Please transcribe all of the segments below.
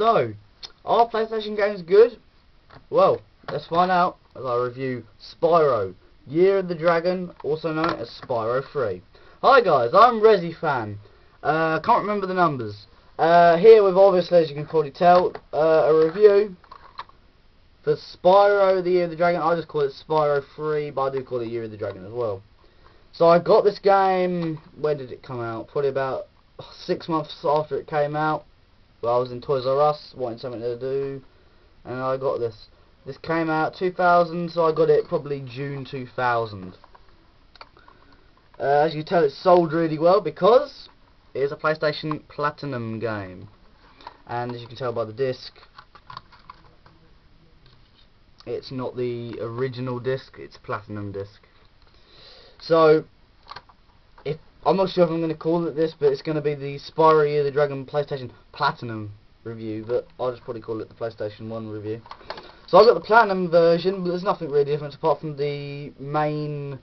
So, are PlayStation games good? Well, let's find out as I review Spyro, Year of the Dragon, also known as Spyro 3. Hi guys, I'm ResiFan. Can't remember the numbers. Here with, obviously, as you can probably tell, a review for Spyro, the Year of the Dragon. I just call it Spyro 3, but I do call it Year of the Dragon as well. So I got this game, when did it come out? Probably about 6 months after it came out. Well, I was in Toys R Us, wanting something to do, and I got this. This came out 2000, so I got it probably June 2000. As you can tell, it sold really well because it is a PlayStation Platinum game. And as you can tell by the disc, it's not the original disc, it's a Platinum disc. So, I'm not sure if I'm going to call it this, but it's going to be the Spyro Year of the Dragon PlayStation Platinum review, but I'll just probably call it the PlayStation 1 review. So I've got the Platinum version, but there's nothing really different apart from the main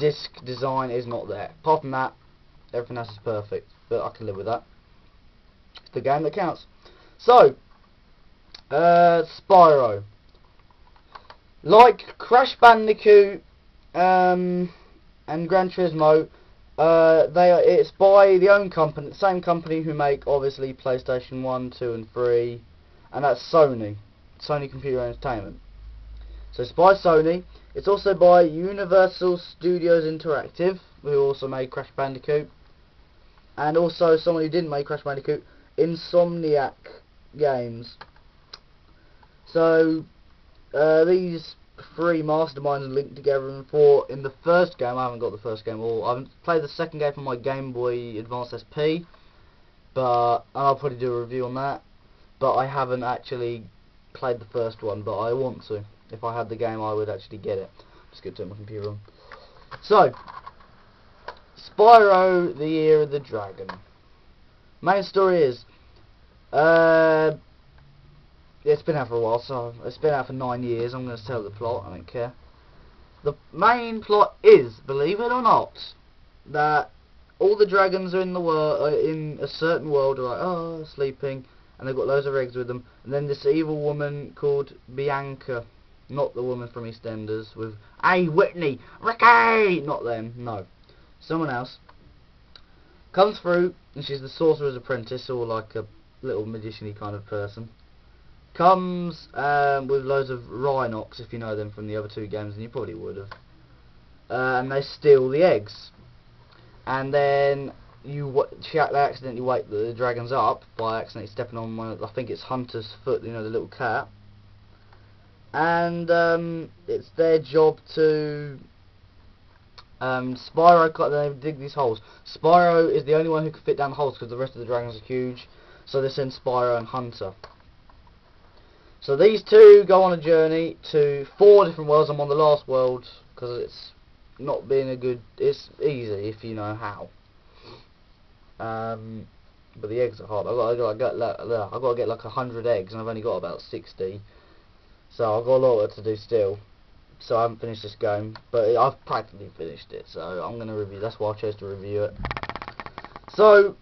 disc design is not there. Apart from that, everything else is perfect, but I can live with that. It's the game that counts. So, Spyro. Like Crash Bandicoot and Gran Turismo, it's by the same company who make obviously PlayStation 1, 2 and 3, and that's Sony Computer Entertainment. So it's by Sony. It's also by Universal Studios Interactive, who also made Crash Bandicoot, and also someone who didn't make Crash Bandicoot, Insomniac Games. So these three masterminds linked together in the first game. I haven't got the first game, or I haven't played the second game from my Game Boy Advance SP, but I'll probably do a review on that. But I haven't actually played the first one, but I want to. If I had the game, I would actually get it. Just go to my computer on. So, Spyro, the Year of the Dragon. Main story is, it's been out for a while, so it's been out for 9 years. I'm going to tell the plot, I don't care. The main plot is, believe it or not, that all the dragons are in the world, in a certain world, are like, sleeping, and they've got loads of eggs with them. And then this evil woman called Bianca, not the woman from EastEnders with, "Hey Whitney, Ricky!" Not them, no. Someone else. Comes through, and she's the sorcerer's apprentice, or like a little magician-y kind of person. Comes with loads of Rhinox, if you know them from the other two games, and you probably would have. And they steal the eggs. And then they accidentally wake the dragons up by accidentally stepping on one of, I think it's Hunter's foot, you know, the little cat. And it's their job to Spyro, they dig these holes. Spyro is the only one who can fit down the holes because the rest of the dragons are huge, so they send Spyro and Hunter. So these two go on a journey to 4 different worlds. I'm on the last world because it's not being a good, it's easy if you know how. But the eggs are hard. I've got to get like 100 eggs, and I've only got about 60. So I've got a lot to do still. So I haven't finished this game, but I've practically finished it. So I'm going to review. That's why I chose to review it. So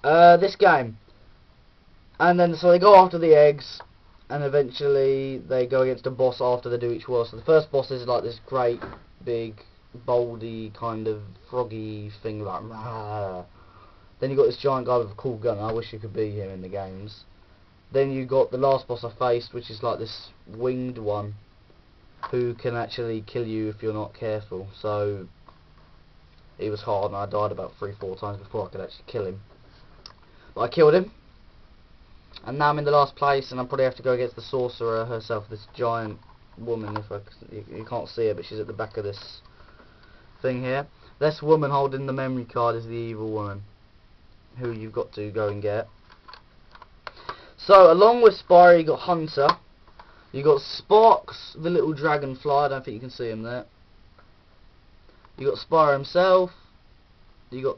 this game, and then so they go after the eggs, and eventually they go against a boss after they do each world. So the first boss is like this great big boldy kind of froggy thing, like rah. Then you got this giant guy with a cool gun. I wish you could be him in the games. Then you got the last boss I faced, which is like this winged one who can actually kill you if you're not careful. So he was hard, and I died about 3-4 times before I could actually kill him. But I killed him, and now I'm in the last place, and I probably have to go against the sorcerer herself, this giant woman. You can't see her, but she's at the back of this thing here. This woman holding the memory card is the evil woman who you've got to go and get. So along with Spyro, you got Hunter, you got Sparks, the little dragonfly. I don't think you can see him there. You got Spyro himself. You got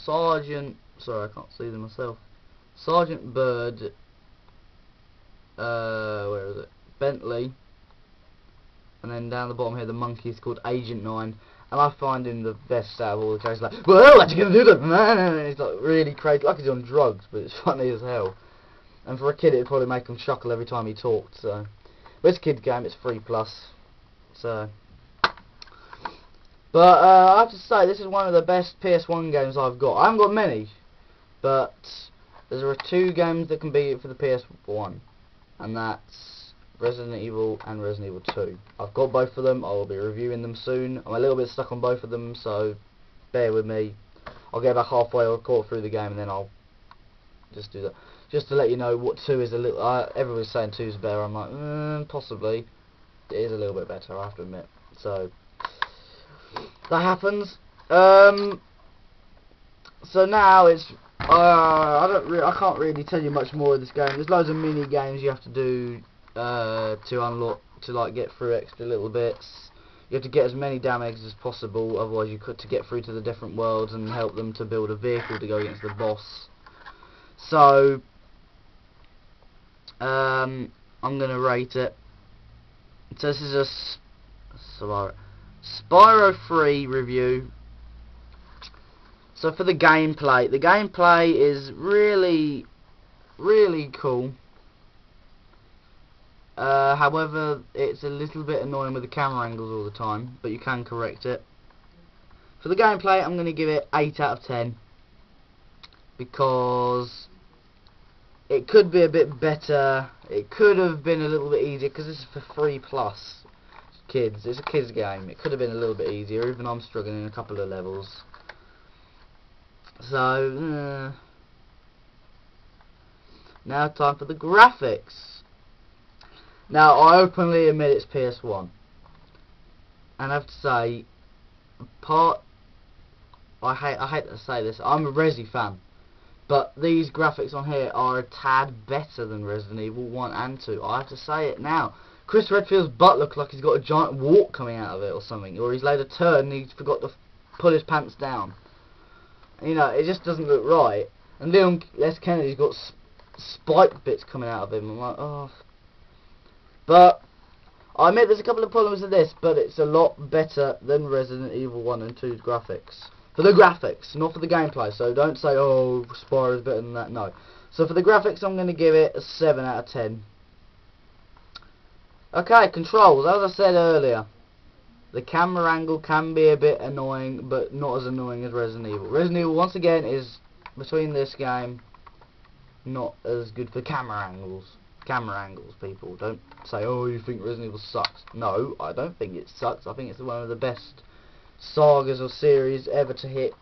Sergeant. Sorry, I can't see them myself. Sergeant Bird. Where is it? Bentley. And then down the bottom here, the monkey is called Agent 9. And I find him the best out of all the characters. Like, well, what you gonna do, man? And he's like really crazy, like he's on drugs, but it's funny as hell. and for a kid it'd probably make him chuckle every time he talked. So, but it's a kid's game. It's 3+. So, but I have to say this is one of the best PS1 games I've got. I haven't got many, but there are 2 games that can beat it for the PS1, and that's Resident Evil and Resident Evil 2. I've got both of them. I will be reviewing them soon. I'm a little bit stuck on both of them, so bear with me. I'll get about halfway or a quarter through the game, and then I'll just do that. Just to let you know what 2 is a little... everybody's saying 2 is better. I'm like, possibly. It is a little bit better, I have to admit. So, that happens. So now it's... I can't really tell you much more of this game. There's loads of mini games you have to do to unlock, to like get through extra little bits. You have to get as many damages as possible, otherwise you could to get through to the different worlds and help them to build a vehicle to go against the boss. So I'm gonna rate it. So this is a Spyro 3 review. So for the gameplay is really cool. However, it's a little bit annoying with the camera angles all the time, but you can correct it. For the gameplay, I'm going to give it 8 out of 10, because it could be a bit better. It could have been a little bit easier, because this is for 3+ kids. It's a kids game. It could have been a little bit easier, even though I'm struggling in a couple of levels. So, now time for the graphics. Now, I openly admit it's PS1, and I have to say, I hate to say this, I'm a Resi fan, but these graphics on here are a tad better than Resident Evil 1 and 2. I have to say it now. Chris Redfield's butt looks like he's got a giant wart coming out of it or something, or he's laid a turd and he forgot to pull his pants down. You know, it just doesn't look right. And Leon S. Kennedy's got spike bits coming out of him. I'm like, oh. But I admit there's a couple of problems with this, but it's a lot better than Resident Evil 1 and 2's graphics. For the graphics, not for the gameplay. So don't say, oh, Spyro's better than that. No. So for the graphics, I'm going to give it a 7 out of 10. Okay, controls. As I said earlier, the camera angle can be a bit annoying, but not as annoying as Resident Evil. Resident Evil, once again, is, between this game, not as good for camera angles. Camera angles, people. Don't say, oh, you think Resident Evil sucks. No, I don't think it sucks. I think it's one of the best sagas or series ever to hit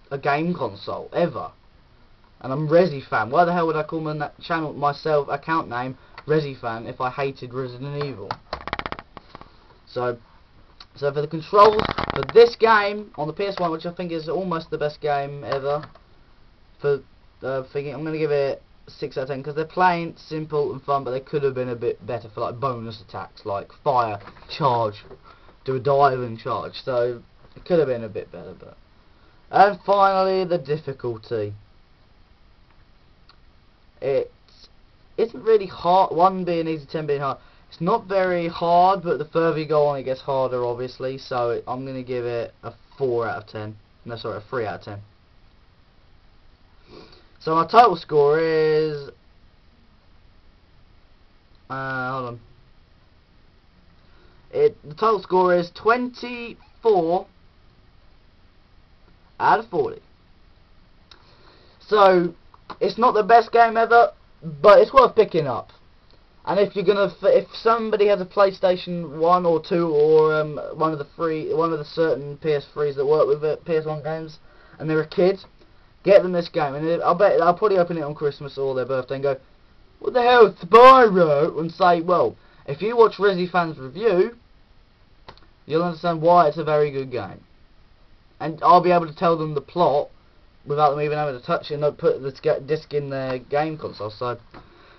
a game console, ever. And I'm Resi fan. Why the hell would I call my channel, myself, account name, Resi fan, if I hated Resident Evil? So for the controls, for this game, on the PS1, which I think is almost the best game ever, for thinking, I'm going to give it 6 out of 10, because they're plain, simple and fun, but they could have been a bit better for like bonus attacks, like fire, charge, do a dive and charge. So it could have been a bit better. But and finally, the difficulty. It isn't really hard. 1 being easy, 10 being hard. It's not very hard, but the further you go on, it gets harder, obviously. So I'm going to give it a 4 out of 10. No, sorry, a 3 out of 10. So my total score is... hold on. The total score is 24 out of 40. So, it's not the best game ever, but it's worth picking up. And if you're gonna, if somebody has a PlayStation 1 or 2 or one of the certain PS3s that work with it, PS1 games, and they're a kid, get them this game, and I'll bet I'll probably open it on Christmas or their birthday and go, what the hell, Spyro? And say, well, if you watch Resi Fans review, you'll understand why it's a very good game. And I'll be able to tell them the plot without them even having to touch it and put the disc in their game console. So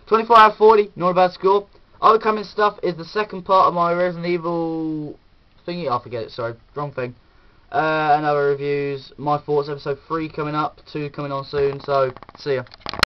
24 out of 40, not a bad score. Overcoming stuff is the second part of my Resident Evil thingy. I forget it, sorry, wrong thing. And other reviews, my thoughts, episode 3 coming up, 2 coming on soon, so see ya.